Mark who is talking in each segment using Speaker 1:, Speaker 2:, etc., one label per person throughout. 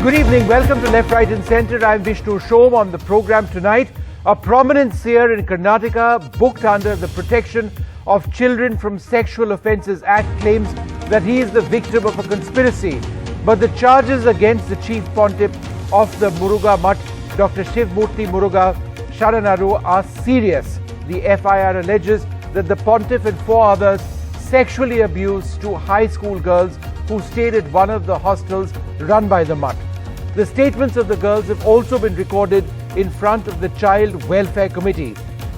Speaker 1: Good evening. Welcome to Left, Right and Centre. I'm Vishnu Shom. On the program tonight, a prominent seer in Karnataka, booked under the Protection of Children from Sexual Offences Act, claims that he is the victim of a conspiracy. But the charges against the chief pontiff of the Murugha Mutt, Dr. Shivamurthy Murugha Sharanaru, are serious. The FIR alleges that the pontiff and four others sexually abused two high school girls who stayed at one of the hostels run by the Mutt. The statements of the girls have also been recorded in front of the Child Welfare Committee.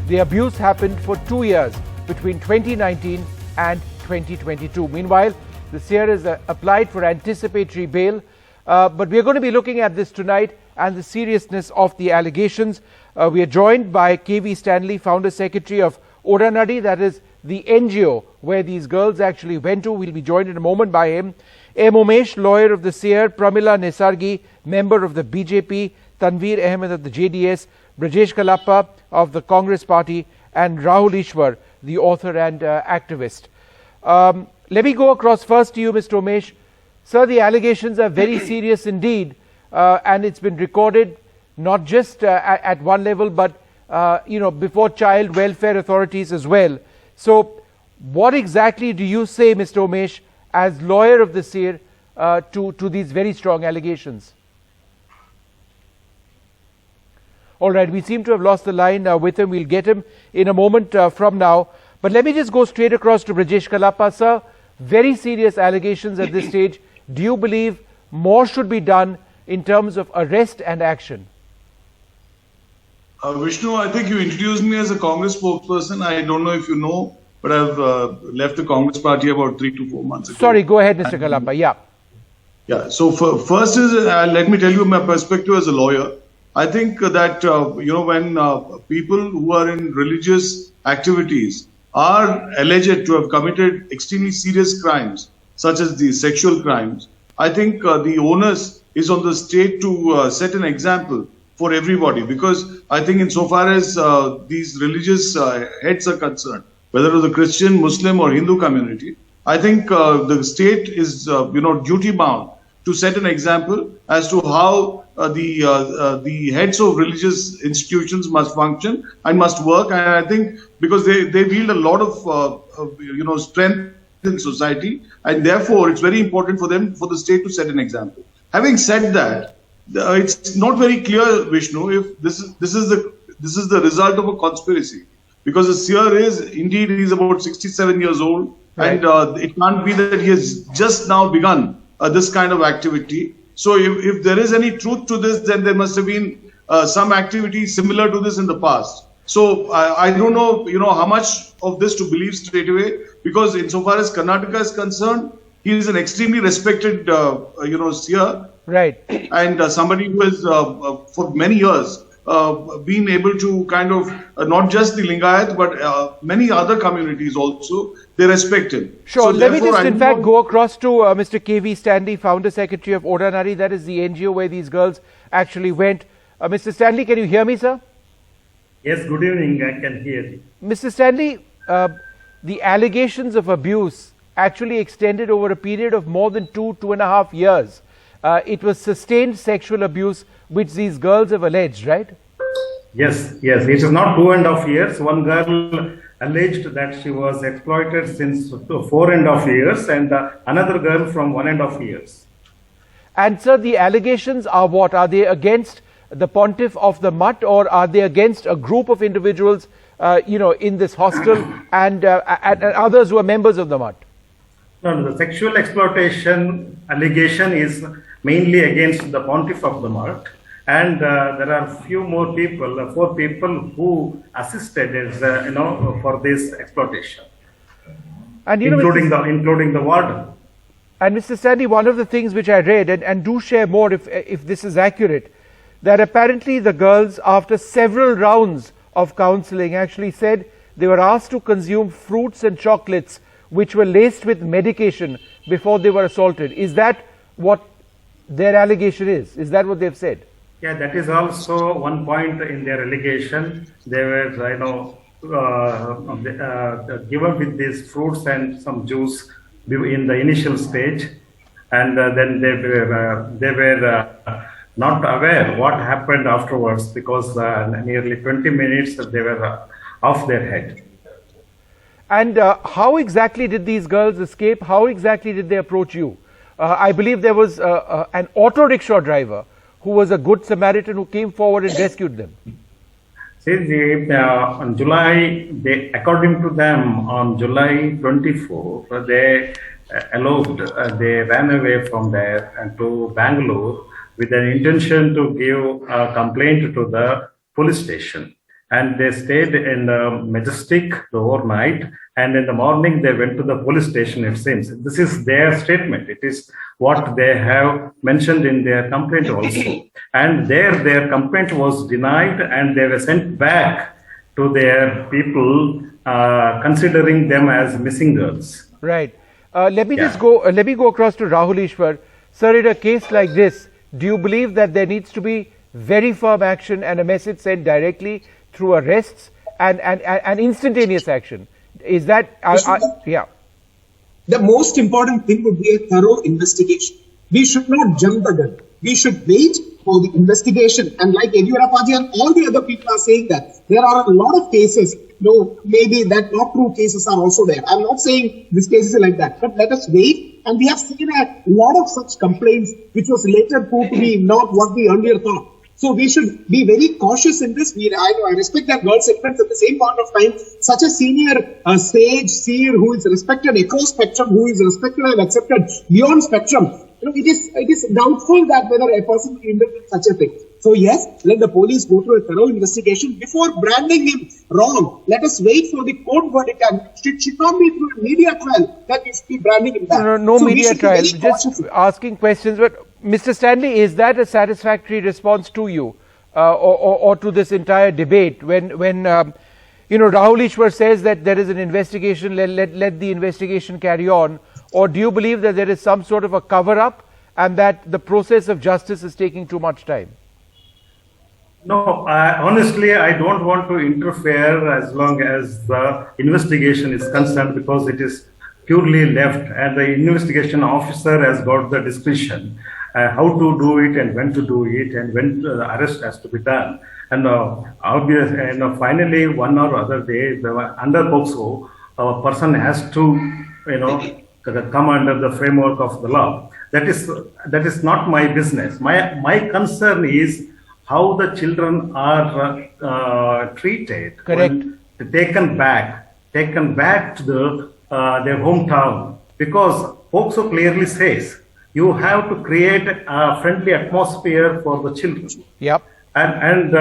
Speaker 1: The abuse happened for 2 years, between 2019 and 2022. Meanwhile, the seer has applied for anticipatory bail, but we are going to be looking at this tonight and the seriousness of the allegations. We are joined by KV Stanley, founder secretary of Oranadi, that is the NGO where these girls actually went to. We'll be joined in a moment by him. M. Umesh, lawyer of the seer, Pramila Nesargi, member of the BJP, Tanveer Ahmed of the JDS, Brajesh Kalappa of the Congress Party, and Rahul Ishwar, the author and activist. Let me go across first to you, Mr. Umesh. Sir, the allegations are very serious indeed, and it's been recorded not just at one level, but before child welfare authorities as well. So, what exactly do you say, Mr. Umesh, as lawyer of the seer, to these very strong allegations? All right, we seem to have lost the line with him. We'll get him in a moment from now. But let me just go straight across to Brajesh Kalappa. Sir, very serious allegations at this stage. Do you believe more should be done in terms of arrest and action?
Speaker 2: Vishnu, I think you introduced me as a Congress spokesperson. I don't know if you know, but I've left the Congress party about 3 to 4 months ago.
Speaker 1: Sorry, go ahead, Mr. Kalappa.
Speaker 2: Yeah. So first is, let me tell you my perspective as a lawyer. I think that, when people who are in religious activities are alleged to have committed extremely serious crimes, such as the sexual crimes, I think the onus is on the state to set an example for everybody. Because I think insofar as these religious heads are concerned, whether it is the Christian, Muslim or Hindu community, I think the state is, duty bound to set an example as to how the heads of religious institutions must function and must work. And I think because they wield a lot of strength in society, and therefore it's very important for the state to set an example. Having said that, it's not very clear, Vishnu, if this is the result of a conspiracy, because the seer he's about 67 years old, right. And it can't be that he has just now begun this kind of activity. So if there is any truth to this, then there must have been some activity similar to this in the past. So I don't know, how much of this to believe straight away, because insofar as Karnataka is concerned, he is an extremely respected, seer.
Speaker 1: Right.
Speaker 2: And somebody who has, for many years, been able to kind of, not just the Lingayat, but many other communities also, they respect him.
Speaker 1: Sure. So let me just in fact go across to Mr. KV Stanley, founder secretary of Oranadi, that is the NGO where these girls actually went. Mr. Stanley, can you hear me, sir?
Speaker 3: Yes, good evening, I can hear you.
Speaker 1: Mr. Stanley, the allegations of abuse actually extended over a period of more than 2.5 years. It was sustained sexual abuse which these girls have alleged, right?
Speaker 3: Yes. It is not 2.5 years. One girl alleged that she was exploited since 4.5 years, and another girl from 1.5 years.
Speaker 1: And sir, the allegations are what? Are they against the pontiff of the Mutt, or are they against a group of individuals, in this hostel and others who are members of the Mutt?
Speaker 3: No, the sexual exploitation allegation is mainly against the pontiff of the Mutt, and there are few more people, 4 people who assisted as for this exploitation, and including the warden.
Speaker 1: And Mr. Stanley, one of the things which I read, and do share more if this is accurate, that apparently the girls, after several rounds of counseling, actually said they were asked to consume fruits and chocolates which were laced with medication before they were assaulted. Is that what their allegation is? Is that what they've said?
Speaker 3: Yeah, that is also one point in their allegation. They were, given with these fruits and some juice in the initial stage, and then they were not aware what happened afterwards, because nearly 20 minutes they were off their head.
Speaker 1: And how exactly did these girls escape? How exactly did they approach you? I believe there was an auto rickshaw driver who was a good Samaritan who came forward and rescued them.
Speaker 3: See, on July, according to them, on July 24, they they ran away from there and to Bangalore with an intention to give a complaint to the police station. And they stayed in the Majestic the overnight, and in the morning they went to the police station, it seems. This is their statement. It is what they have mentioned in their complaint also. And their complaint was denied, and they were sent back to their people, considering them as missing girls.
Speaker 1: Right. Let me go across to Rahul Ishwar. Sir, in a case like this, do you believe that there needs to be very firm action and a message sent directly through arrests and instantaneous action? Is that, yeah.
Speaker 4: The most important thing would be a thorough investigation. We should not jump the gun. We should wait for the investigation. And like Yediyurappaji and all the other people are saying that there are a lot of cases, maybe that not true cases are also there. I'm not saying this case is like that, but let us wait. And we have seen a lot of such complaints which was later proved to be not what we earlier thought. So we should be very cautious in this. I respect that girl's sentiments. At the same point of time, such a senior sage, seer who is respected across spectrum, who is respected and accepted beyond spectrum, it is doubtful that whether a person will indulge such a thing. So yes, let the police go through a thorough investigation before branding him wrong. Let us wait for the court verdict, and it should not be through a media trial that we should be branding him back.
Speaker 1: No media trial. Just asking questions, but Mr. Stanley, is that a satisfactory response to you or to this entire debate when Rahul Ishwar says that there is an investigation, let the investigation carry on, or do you believe that there is some sort of a cover-up and that the process of justice is taking too much time?
Speaker 3: No, honestly, I don't want to interfere as long as the investigation is concerned, because it is purely left and the investigation officer has got the discretion how to do it and when to do it and when the arrest has to be done. And finally, one or other day, under POCSO, a person has to, come under the framework of the law. That is not my business. My concern is how the children are treated.
Speaker 1: Correct.
Speaker 3: When taken back to their hometown, because POCSO clearly says you have to create a friendly atmosphere for the children.
Speaker 1: Yep.
Speaker 3: And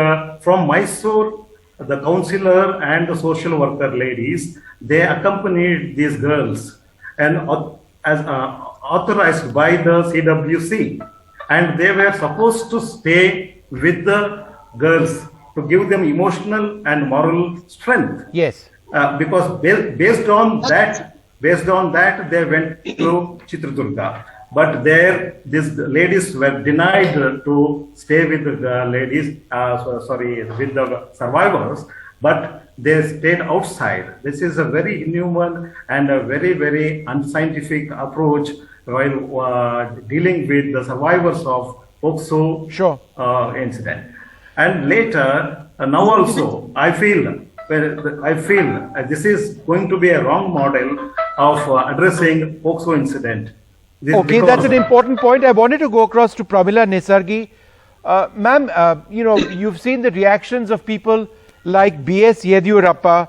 Speaker 3: from Mysore, the counselor and the social worker ladies, they accompanied these girls and as authorized by the CWC, and they were supposed to stay with the girls to give them emotional and moral strength.
Speaker 1: Yes.
Speaker 3: Because based on that, they went to Chitradurga. But these ladies were denied to stay with the with the survivors, but they stayed outside. This is a very inhuman and a very, very unscientific approach while dealing with the survivors of POCSO incident. And later, now also, I feel this is going to be a wrong model of addressing POCSO incident.
Speaker 1: Okay, that's an important point. I wanted to go across to Pramila Nesargi. Ma'am, you've seen the reactions of people like B.S. Yediyurappa,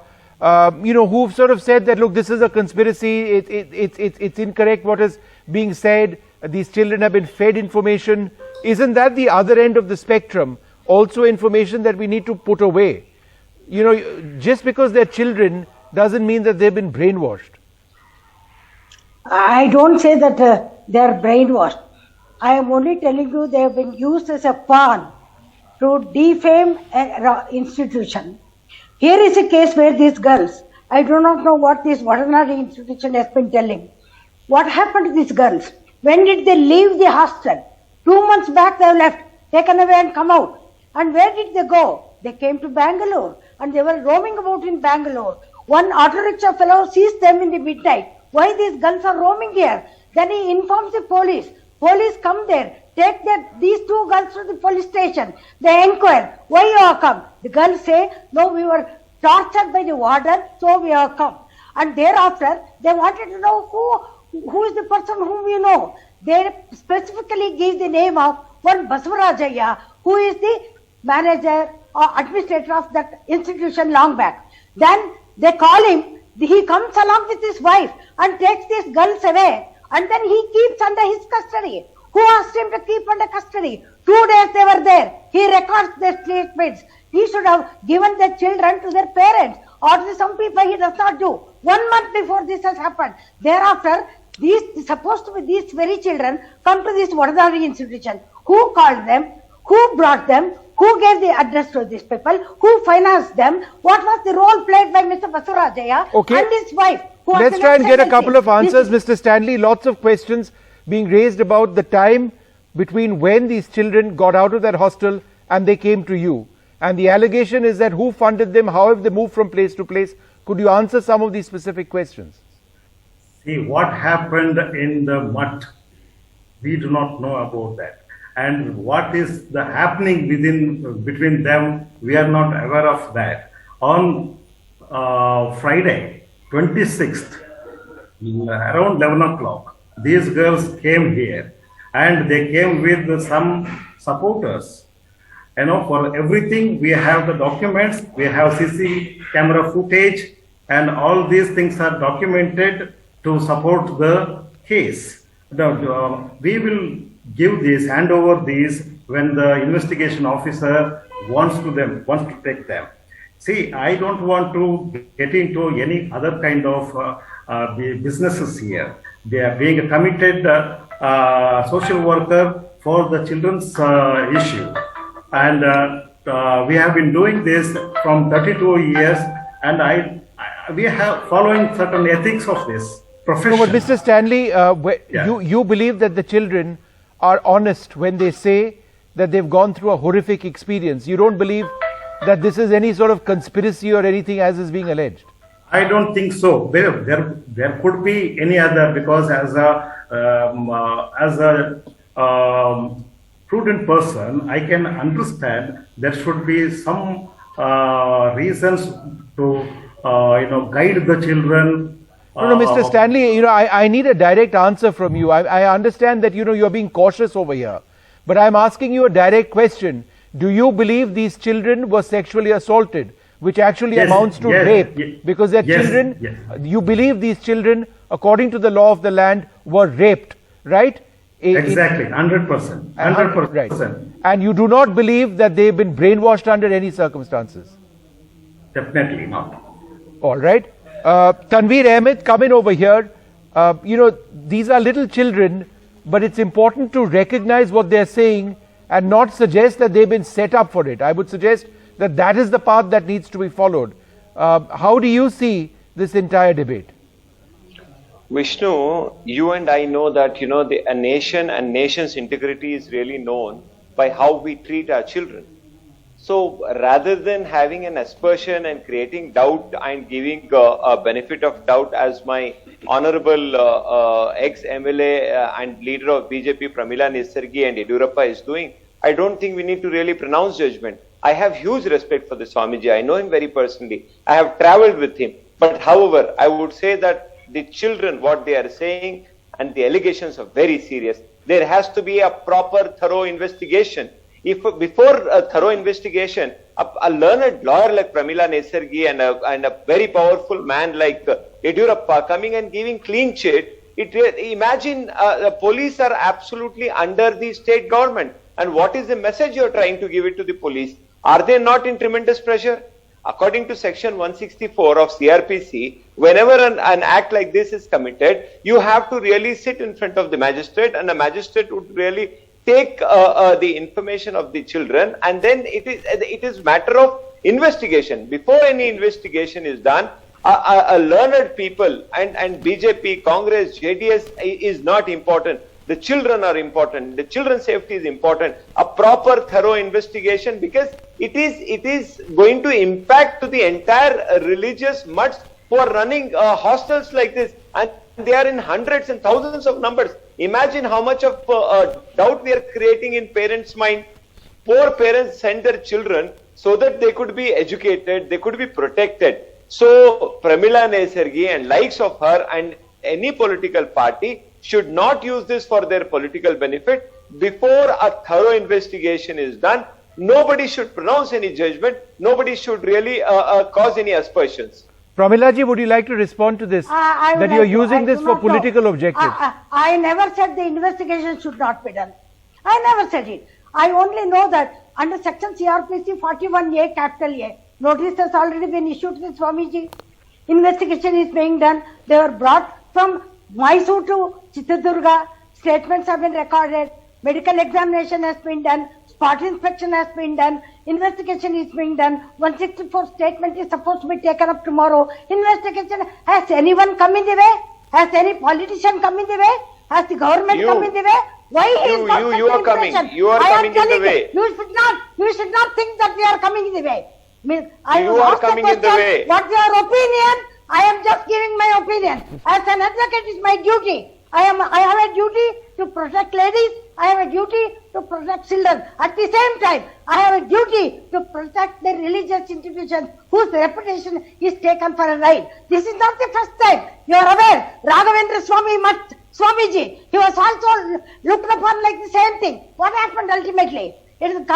Speaker 1: who've sort of said that, look, this is a conspiracy, it's incorrect what is being said, these children have been fed information. Isn't that the other end of the spectrum? Also information that we need to put away. Just because they're children doesn't mean that they've been brainwashed.
Speaker 5: I don't say that they are brainwashed. I am only telling you they have been used as a pawn to defame an institution. Here is a case where these girls, I do not know what this veterinary institution has been telling. What happened to these girls? When did they leave the hostel? 2 months back they have left, taken away and come out. And where did they go? They came to Bangalore and they were roaming about in Bangalore. One auto rickshaw fellow sees them in the midnight. Why these girls are roaming here? Then he informs the police. Police come there, take these two girls to the police station. They inquire, why you have come? The girls say, no, we were tortured by the warden, so we have come. And thereafter, they wanted to know who is the person whom we know. They specifically give the name of one Basavarajaya, who is the manager or administrator of that institution long back. Then they call him, he comes along with his wife and takes these girls away, and then he keeps under his custody. Who asked him to keep under custody? 2 days they were there. He records their statements. He should have given the children to their parents, or to some people he does not do. 1 month before this has happened. Thereafter, these supposed to be these very children come to this Vadadari institution. Who called them? Who brought them? Who gave the address to these people? Who financed them? What was the role played by Mr. Basavarajaya and his wife?
Speaker 1: Let's try and get a couple of answers, Mr. Stanley. Lots of questions being raised about the time between when these children got out of that hostel and they came to you. And the allegation is that who funded them, how have they moved from place to place? Could you answer some of these specific questions?
Speaker 3: See, what happened in the Mutt, we do not know about that. And what is the happening between them, we are not aware of that. On Friday, 26th, around 11 o'clock, these girls came here and they came with some supporters. You know, for everything, we have the documents, we have CC camera footage, and all these things are documented to support the case. We will give this, hand over these when the investigation officer wants to take them. See, I don't want to get into any other kind of businesses here. They are being a committed social worker for the children's issue. And we have been doing this from 32 years, and we have following certain ethics of this profession.
Speaker 1: No, but Mr. Stanley, you believe that the children are honest when they say that they've gone through a horrific experience. You don't believe that this is any sort of conspiracy or anything as is being alleged?
Speaker 3: I don't think so. There could be any other, because as a prudent person, I can understand there should be some reasons to guide the children.
Speaker 1: No, Mr. Stanley, I need a direct answer from you. I understand that, you're being cautious over here. But I'm asking you a direct question. Do you believe these children were sexually assaulted, which actually amounts to rape? Because they're children. Yes. You believe these children, according to the law of the land, were raped, right?
Speaker 3: Exactly, 100%. 100%.
Speaker 1: Right. And you do not believe that they've been brainwashed under any circumstances?
Speaker 3: Definitely not.
Speaker 1: All right. Tanveer Ahmed, come in over here. These are little children, but it's important to recognize what they're saying and not suggest that they've been set up for it. I would suggest that is the path that needs to be followed. How do you see this entire debate?
Speaker 6: Vishnu, you and I know that, a nation and nation's integrity is really known by how we treat our children. So rather than having an aspersion and creating doubt and giving a benefit of doubt, as my honorable ex-MLA and leader of BJP, Pramila Nisargi and Yediyurappa is doing, I don't think we need to really pronounce judgment. I have huge respect for the Swamiji. I know him very personally. I have traveled with him. But however, I would say that the children, what they are saying and the allegations are very serious. There has to be a proper, thorough investigation. If before a thorough investigation, a learned lawyer like Pramila Nisargi and a very powerful man like Yediyurappa coming and giving clean chit, imagine the police are absolutely under the state government. And what is the message you are trying to give it to the police? Are they not in tremendous pressure? According to section 164 of CRPC, whenever an act like this is committed, you have to really sit in front of the magistrate, and the magistrate would really take the information of the children, and then it is matter of investigation. Before any investigation is done, a learned people and BJP, Congress, JDS is not important. The children are important. The children's safety is important. A proper, thorough investigation, because it is going to impact to the entire religious mutts who are running hostels like this. And they are in hundreds and thousands of numbers. Imagine how much of doubt we are creating in parents' mind. Poor parents send their children so that they could be educated, they could be protected. So Pramila Nesargi and likes of her and any political party should not use this for their political benefit. Before a thorough investigation is done, nobody should pronounce any judgment. Nobody should really cause any aspersions.
Speaker 1: Pramilaji, would you like to respond to this? That you are using this for political objectives?
Speaker 5: I never said the investigation should not be done. I never said it. I only know that under section CRPC 41A, capital A, notice has already been issued to Swamiji. Investigation is being done. They were brought from Mysore to Chitradurga. Statements have been recorded. Medical examination has been done. Spot inspection has been done. Investigation is being done. 164 statement is supposed to be taken up tomorrow. Investigation. Has anyone come in the way? Has any politician come in the way? Has the government come in the way? Why is not
Speaker 6: you are coming. You are coming in the way.
Speaker 5: You should not think that we are coming in the way.
Speaker 6: You are coming in the way.
Speaker 5: What's your opinion? I am just giving my opinion. As an advocate, it's my duty. I have a duty to protect ladies. I have a duty to protect children. At the same time, I have a duty to protect the religious institutions whose reputation is taken for a ride. This is not the first time. You are aware, Raghavendra Swamiji, he was also looked upon like the same thing. What happened ultimately? It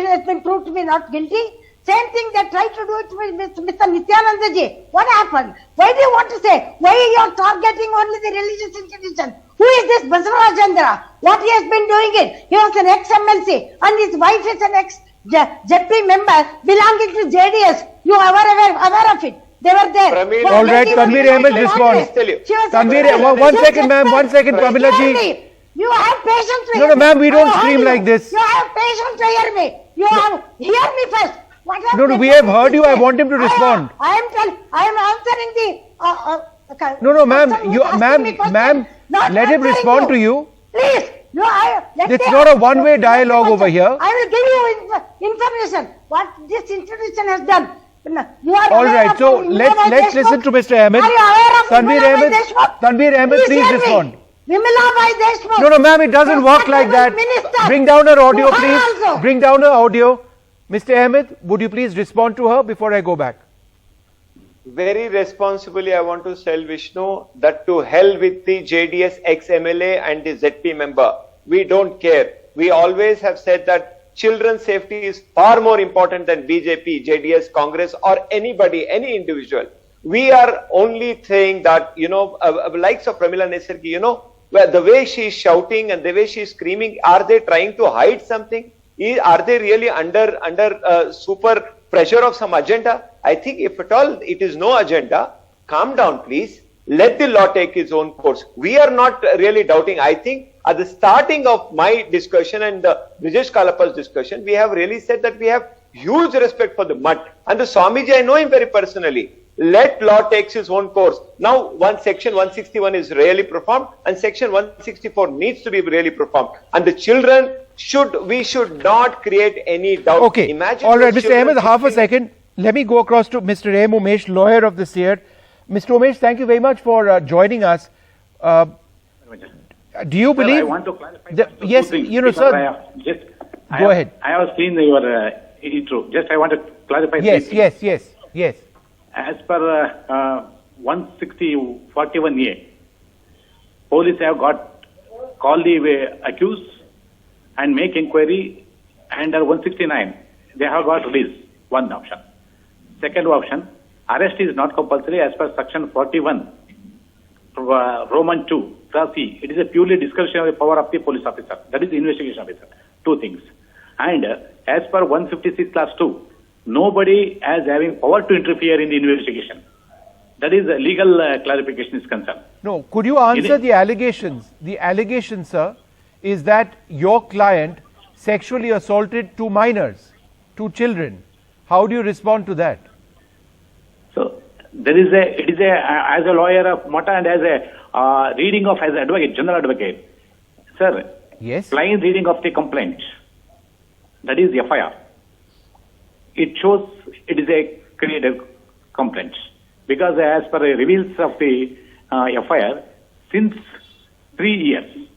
Speaker 5: has been proved to be not guilty. Same thing they tried to do it with Mr. Nityananda ji. What happened? Why do you want to say? Why you are targeting only the religious institution? Who is this Basavarajendra? What he has been doing it? He was an ex-MLC and his wife is an ex-JP member belonging to JDS. You are aware of it. They were there.
Speaker 1: All right, Tanveer Ahmed responds. Tanveer, 1 second, ma'am. 1 second, Pramila ji.
Speaker 5: You have patience to
Speaker 1: No, ma'am, we don't scream like this.
Speaker 5: You have patience to hear me. You have hear me first.
Speaker 1: No, we have heard you. I want him to respond.
Speaker 5: I am answering the.
Speaker 1: No, ma'am, let him respond to you.
Speaker 5: Please,
Speaker 1: it's not a one-way dialogue over here.
Speaker 5: I will give you information what this institution has done.
Speaker 1: All right, so let's listen to Mr. Ahmed. Tanveer Ahmed, please respond. No, ma'am, it doesn't work like that. Bring down her audio, please. Bring down her audio. Mr. Ahmed, would you please respond to her before I go back?
Speaker 6: Very responsibly, I want to tell Vishnu that to hell with the JDS ex-MLA and the ZP member. We don't care. We always have said that children's safety is far more important than BJP, JDS, Congress or anybody, any individual. We are only saying that, likes of Pramila Nesargi, where the way she is shouting and the way she is screaming, are they trying to hide something? Are they really under super pressure of some agenda? I think if at all it is no agenda, calm down please. Let the law take its own course. We are not really doubting. I think at the starting of my discussion and Brijesh Kalappa's discussion, we have really said that we have huge respect for the Mutt. And the Swamiji, I know him very personally. Let law takes its own course. Now, section 161 is really performed and section 164 needs to be really performed. And the children we should not create any doubt.
Speaker 1: Okay.
Speaker 6: Imagine
Speaker 1: all right, Mr. Ahmed, half a second. Let me go across to Mr. M. Umesh, lawyer of the Seer. Mr. Umesh, thank you very much for joining us. Do you believe?
Speaker 7: I want to clarify.
Speaker 1: Yes, sir. Go ahead.
Speaker 7: I have seen your intro. Just I want to clarify.
Speaker 1: Yes.
Speaker 7: As per 160-41A, police have called the accused and make inquiry, and 169 they have got release. One option. Second option, arrest is not compulsory as per section 41 Roman 2 class C. It is a purely discretionary power of the police officer, that is the investigation officer. Two things. And as per 156 class 2, nobody as having power to interfere in the investigation. That is legal clarification is concerned.
Speaker 1: No, could you answer the allegations? The allegation, sir, is that your client sexually assaulted two minors, two children. How do you respond to that?
Speaker 7: So it is as a lawyer of Mata and as a reading of as advocate, general advocate, sir.
Speaker 1: Yes.
Speaker 7: Plain reading of the complaint, that is FIR. It shows it is a creative complaint because as per the reveals of the FIR, since 3 years.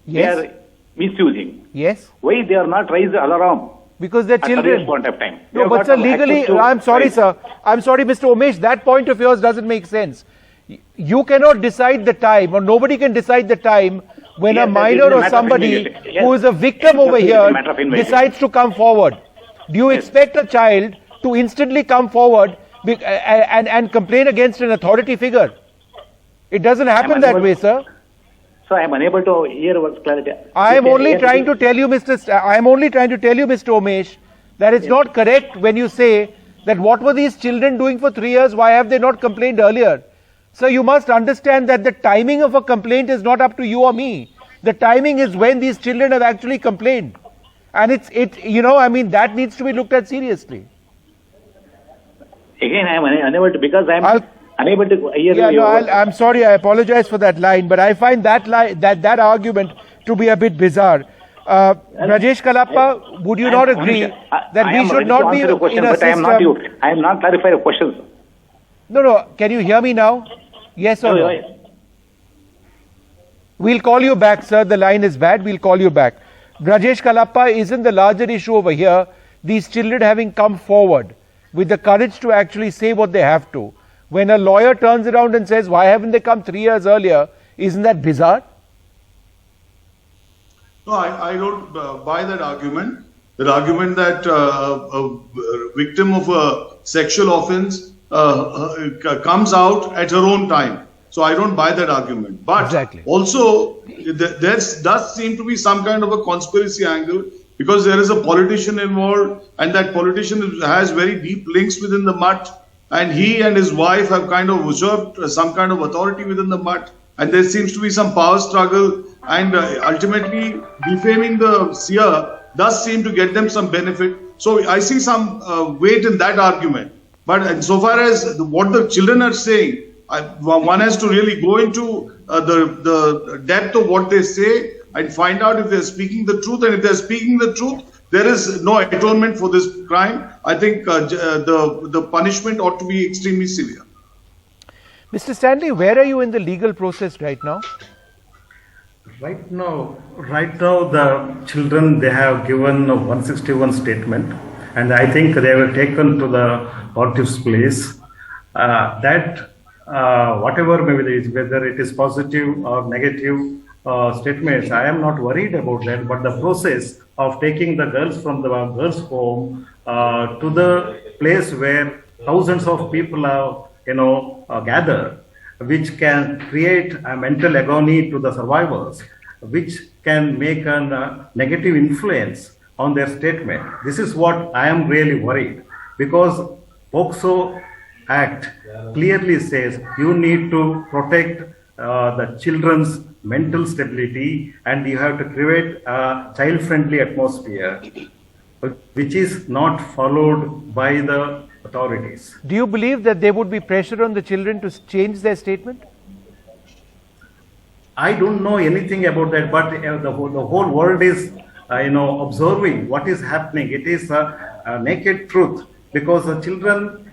Speaker 1: Yes.
Speaker 7: They are misusing.
Speaker 1: Yes.
Speaker 7: Why they are not raised alarm?
Speaker 1: Because they're
Speaker 7: At the
Speaker 1: children.
Speaker 7: point of time. They
Speaker 1: No,
Speaker 7: have
Speaker 1: but
Speaker 7: got
Speaker 1: sir,
Speaker 7: some
Speaker 1: legally,
Speaker 7: access to
Speaker 1: I'm sorry,
Speaker 7: rights.
Speaker 1: sir. I'm sorry, Mr. Umesh, that point of yours doesn't make sense. You cannot decide the time, or nobody can decide the time when
Speaker 7: Yes,
Speaker 1: a
Speaker 7: that is
Speaker 1: minor
Speaker 7: a
Speaker 1: or
Speaker 7: matter of
Speaker 1: somebody
Speaker 7: immediate. Yes.
Speaker 1: who is a victim over
Speaker 7: It is a
Speaker 1: here
Speaker 7: matter of immediate.
Speaker 1: decides to come forward. Do you expect a child to instantly come forward and complain against an authority figure? It doesn't happen that way, sir.
Speaker 7: So I am unable to hear what's clarity.
Speaker 1: I am only trying to tell you, Mr. Umesh, that it's not correct when you say that what were these children doing for 3 years? Why have they not complained earlier? So you must understand that the timing of a complaint is not up to you or me. The timing is when these children have actually complained. And that needs to be looked at seriously.
Speaker 7: Again, I am unable to, because I am unable to hear
Speaker 1: Yeah,
Speaker 7: you.
Speaker 1: no, I'm sorry, I apologize for that line, but I find that argument to be a bit bizarre. Rajesh Kalappa, would you not agree that we should not be in a system?
Speaker 7: I am not clarifying your questions.
Speaker 1: No, can you hear me now? Yes or no? We'll call you back, sir. The line is bad. We'll call you back. Rajesh Kalappa, isn't the larger issue over here these children having come forward with the courage to actually say what they have to? When a lawyer turns around and says, why haven't they come 3 years earlier? Isn't that bizarre?
Speaker 2: No, I don't buy that argument. The argument that a victim of a sexual offense comes out at her own time. So I don't buy that argument. But also, there does seem to be some kind of a conspiracy angle, because there is a politician involved, and that politician has very deep links within the Mutt, and he and his wife have kind of usurped some kind of authority within the Mutt, and there seems to be some power struggle, and ultimately defaming the seer does seem to get them some benefit. So I see some weight in that argument. But insofar as what the children are saying, one has to really go into the depth of what they say and find out if they're speaking the truth. And if they're speaking the truth, there is no atonement for this crime. I think the punishment ought to be extremely severe.
Speaker 1: Mr. Stanley, where are you in the legal process right now?
Speaker 3: Right now, the children, they have given a 161 statement, and I think they were taken to the pontiff's place. Whatever maybe it is, whether it is positive or negative statements, I am not worried about that. But the process of taking the girls from the girls' home to the place where thousands of people are gathered, which can create a mental agony to the survivors, which can make a negative influence on their statement. This is what I am really worried, because POCSO Act clearly says you need to protect the children's mental stability, and you have to create a child-friendly atmosphere, which is not followed by the authorities.
Speaker 1: Do you believe that there would be pressure on the children to change their statement?
Speaker 3: I don't know anything about that, but the whole world is observing what is happening. It is a naked truth, because the children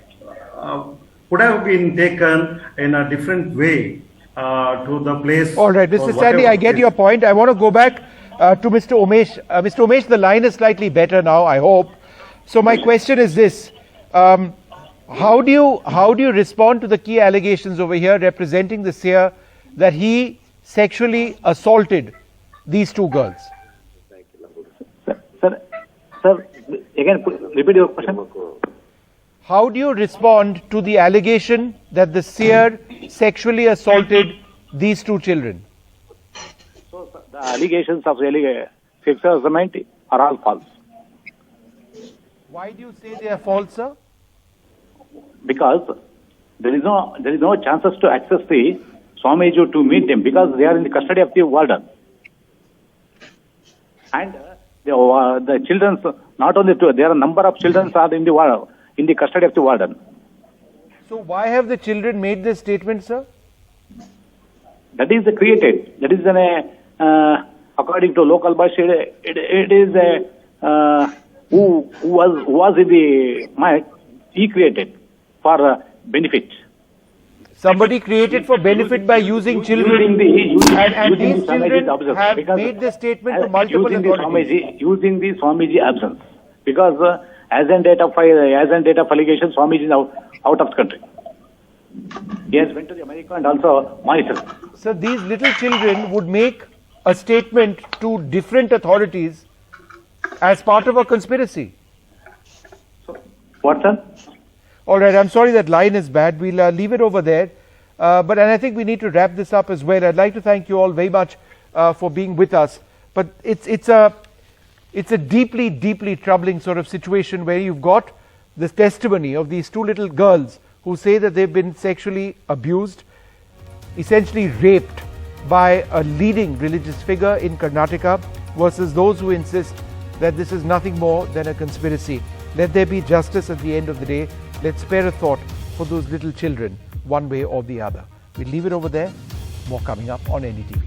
Speaker 3: could have been taken in a different way to the place.
Speaker 1: All right, Mr. Stanley, I get your point. I want to go back to Mr. Umesh. Mr. Umesh, the line is slightly better now, I hope. So my question is this. How do you respond to the key allegations over here representing the seer that he sexually assaulted these two girls?
Speaker 7: Sir, again, repeat your question.
Speaker 1: How do you respond to the allegation that the seer sexually assaulted these two children?
Speaker 7: So, the allegations of sexual assault are all false.
Speaker 1: Why do you say they are false, sir?
Speaker 7: Because there is no chances to access the Swamiju to meet them, because they are in the custody of the warden. And the children, not only two, there are a number of children are in the custody of the warden.
Speaker 1: So why have the children made this statement, sir?
Speaker 7: That is created. That is according to local bus. It is who was in the mic. He created for benefit.
Speaker 1: somebody created for benefit by using children. And these children have made this statement to multiple authorities.
Speaker 7: Using the Swamiji absence. Because as an date of allegation, Swamiji is now out of the country. He has went to the America and also monitored.
Speaker 1: So these little children would make a statement to different authorities as part of a conspiracy.
Speaker 7: What, sir?
Speaker 1: All right, I'm sorry that line is bad. We'll leave it over there. And I think we need to wrap this up as well. I'd like to thank you all very much for being with us. But it's a deeply, deeply troubling sort of situation where you've got this testimony of these two little girls who say that they've been sexually abused, essentially raped by a leading religious figure in Karnataka, versus those who insist that this is nothing more than a conspiracy. Let there be justice at the end of the day. Let's spare a thought for those little children, one way or the other. We'll leave it over there. More coming up on NDTV.